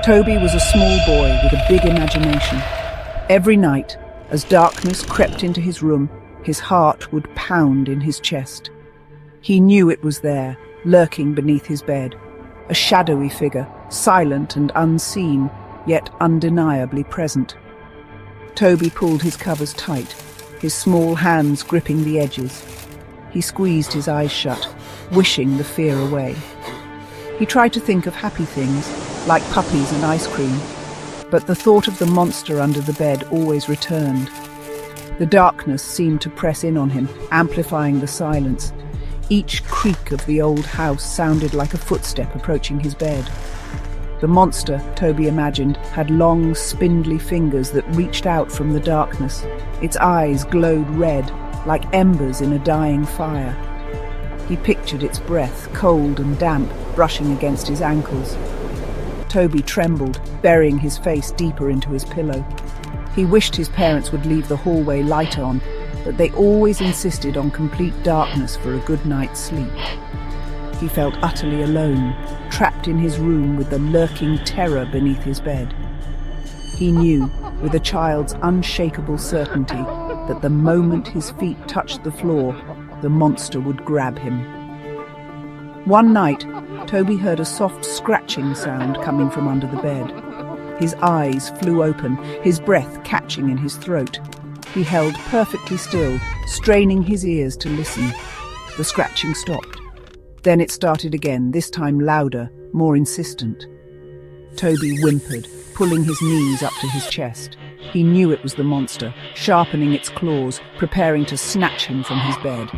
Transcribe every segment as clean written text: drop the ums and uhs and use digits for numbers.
Toby was a small boy with a big imagination. Every night, as darkness crept into his room, his heart would pound in his chest. He knew it was there, lurking beneath his bed, a shadowy figure, silent and unseen, yet undeniably present. Toby pulled his covers tight, his small hands gripping the edges. He squeezed his eyes shut, wishing the fear away. He tried to think of happy things, like puppies and ice cream, but the thought of the monster under the bed always returned. The darkness seemed to press in on him, amplifying the silence. Each creak of the old house sounded like a footstep approaching his bed. The monster, Toby imagined, had long, spindly fingers that reached out from the darkness. Its eyes glowed red, like embers in a dying fire. He pictured its breath, cold and damp, brushing against his ankles. Toby trembled, burying his face deeper into his pillow. He wished his parents would leave the hallway light on, but they always insisted on complete darkness for a good night's sleep. He felt utterly alone, trapped in his room with the lurking terror beneath his bed. He knew, with a child's unshakable certainty, that the moment his feet touched the floor, the monster would grab him. One night, Toby heard a soft scratching sound coming from under the bed. His eyes flew open, his breath catching in his throat. He held perfectly still, straining his ears to listen. The scratching stopped. Then it started again, this time louder, more insistent. Toby whimpered, pulling his knees up to his chest. He knew it was the monster, sharpening its claws, preparing to snatch him from his bed.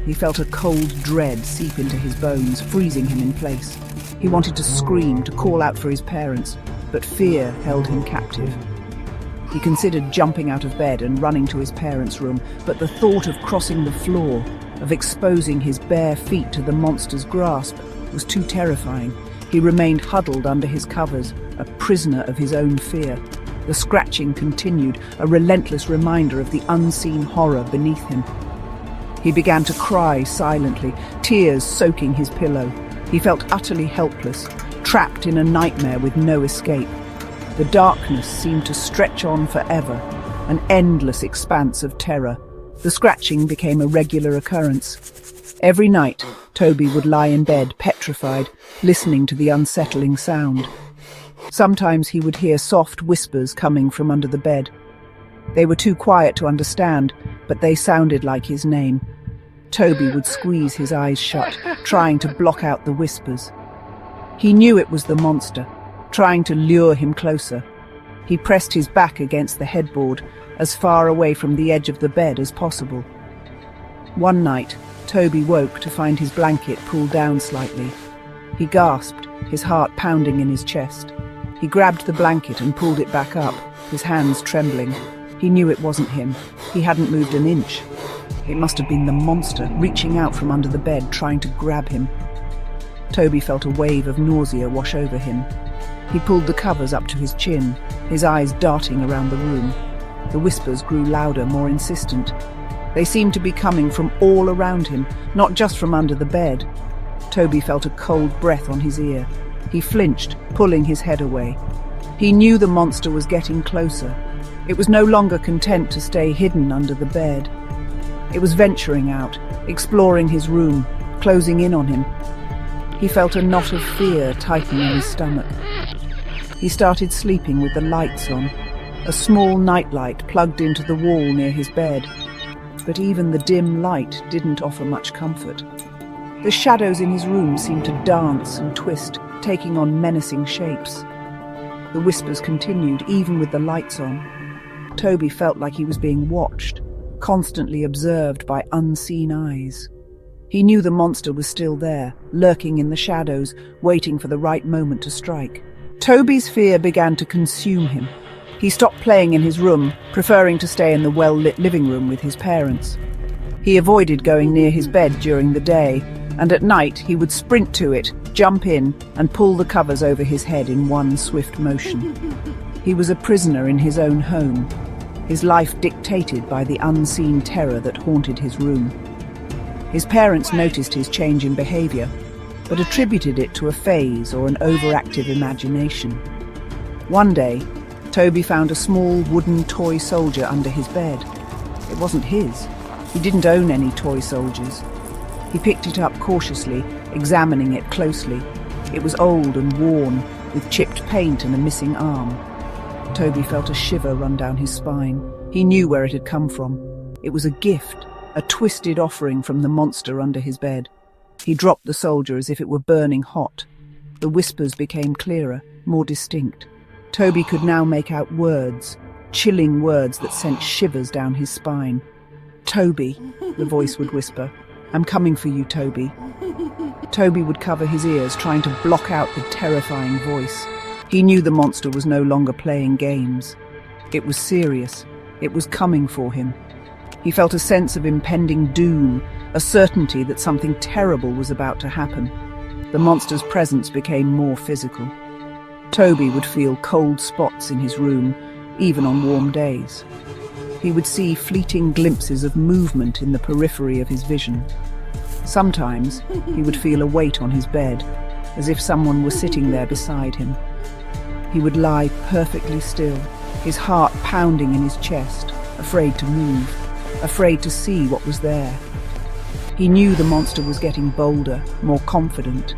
He felt a cold dread seep into his bones, freezing him in place. He wanted to scream, to call out for his parents, but fear held him captive. He considered jumping out of bed and running to his parents' room, but the thought of crossing the floor, of exposing his bare feet to the monster's grasp, was too terrifying. He remained huddled under his covers, a prisoner of his own fear. The scratching continued, a relentless reminder of the unseen horror beneath him. He began to cry silently, tears soaking his pillow. He felt utterly helpless, trapped in a nightmare with no escape. The darkness seemed to stretch on forever, an endless expanse of terror. The scratching became a regular occurrence. Every night, Toby would lie in bed, petrified, listening to the unsettling sound. Sometimes he would hear soft whispers coming from under the bed. They were too quiet to understand, but they sounded like his name. Toby would squeeze his eyes shut, trying to block out the whispers. He knew it was the monster, trying to lure him closer. He pressed his back against the headboard, as far away from the edge of the bed as possible. One night, Toby woke to find his blanket pulled down slightly. He gasped, his heart pounding in his chest. He grabbed the blanket and pulled it back up, his hands trembling. He knew it wasn't him. He hadn't moved an inch. It must have been the monster, reaching out from under the bed, trying to grab him. Toby felt a wave of nausea wash over him. He pulled the covers up to his chin, his eyes darting around the room. The whispers grew louder, more insistent. They seemed to be coming from all around him, not just from under the bed. Toby felt a cold breath on his ear. He flinched, pulling his head away. He knew the monster was getting closer. It was no longer content to stay hidden under the bed. It was venturing out, exploring his room, closing in on him. He felt a knot of fear tighten in his stomach. He started sleeping with the lights on, a small nightlight plugged into the wall near his bed. But even the dim light didn't offer much comfort. The shadows in his room seemed to dance and twist, taking on menacing shapes. The whispers continued, even with the lights on. Toby felt like he was being watched, constantly observed by unseen eyes. He knew the monster was still there, lurking in the shadows, waiting for the right moment to strike. Toby's fear began to consume him. He stopped playing in his room, preferring to stay in the well-lit living room with his parents. He avoided going near his bed during the day, and at night he would sprint to it, jump in, and pull the covers over his head in one swift motion. He was a prisoner in his own home, his life dictated by the unseen terror that haunted his room. His parents noticed his change in behavior, but attributed it to a phase or an overactive imagination. One day, Toby found a small wooden toy soldier under his bed. It wasn't his. He didn't own any toy soldiers. He picked it up cautiously, examining it closely. It was old and worn, with chipped paint and a missing arm. Toby felt a shiver run down his spine. He knew where it had come from. It was a gift, a twisted offering from the monster under his bed. He dropped the soldier as if it were burning hot. The whispers became clearer, more distinct. Toby could now make out words, chilling words that sent shivers down his spine. "Toby," the voice would whisper. "I'm coming for you, Toby." Toby would cover his ears, trying to block out the terrifying voice. He knew the monster was no longer playing games. It was serious. It was coming for him. He felt a sense of impending doom, a certainty that something terrible was about to happen. The monster's presence became more physical. Toby would feel cold spots in his room, even on warm days. He would see fleeting glimpses of movement in the periphery of his vision. Sometimes he would feel a weight on his bed, as if someone were sitting there beside him. He would lie perfectly still, his heart pounding in his chest, afraid to move, afraid to see what was there. He knew the monster was getting bolder, more confident.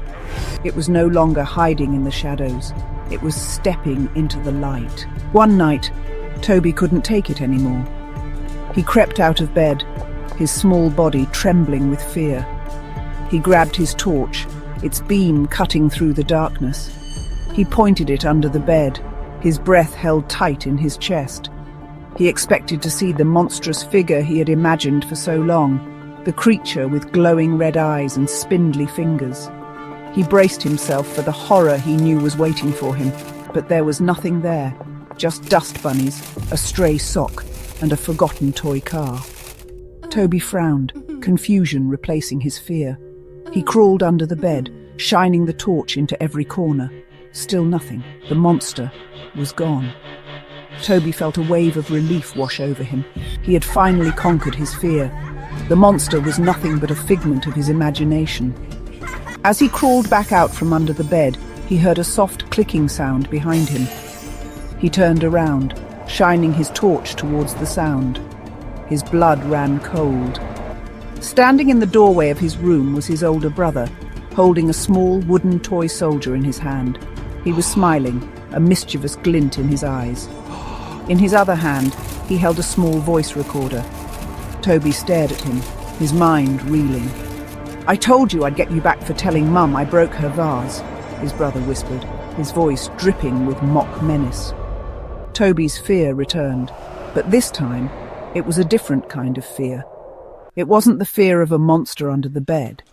It was no longer hiding in the shadows. It was stepping into the light. One night, Toby couldn't take it anymore. He crept out of bed, his small body trembling with fear. He grabbed his torch, its beam cutting through the darkness. He pointed it under the bed, his breath held tight in his chest. He expected to see the monstrous figure he had imagined for so long, the creature with glowing red eyes and spindly fingers. He braced himself for the horror he knew was waiting for him, but there was nothing there, just dust bunnies, a stray sock, and a forgotten toy car. Toby frowned, confusion replacing his fear. He crawled under the bed, shining the torch into every corner. Still nothing. The monster was gone. Toby felt a wave of relief wash over him. He had finally conquered his fear. The monster was nothing but a figment of his imagination. As he crawled back out from under the bed, he heard a soft clicking sound behind him. He turned around, shining his torch towards the sound. His blood ran cold. Standing in the doorway of his room was his older brother, holding a small wooden toy soldier in his hand. He was smiling, a mischievous glint in his eyes. In his other hand, he held a small voice recorder. Toby stared at him, his mind reeling. "I told you I'd get you back for telling Mum I broke her vase," his brother whispered, his voice dripping with mock menace. Toby's fear returned, but this time it was a different kind of fear. It wasn't the fear of a monster under the bed.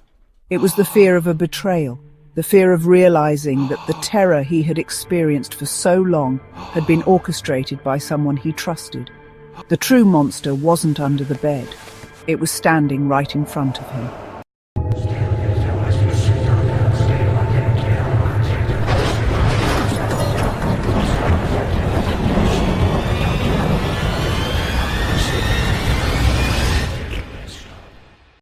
It was the fear of a betrayal, the fear of realizing that the terror he had experienced for so long had been orchestrated by someone he trusted. The true monster wasn't under the bed. It was standing right in front of him.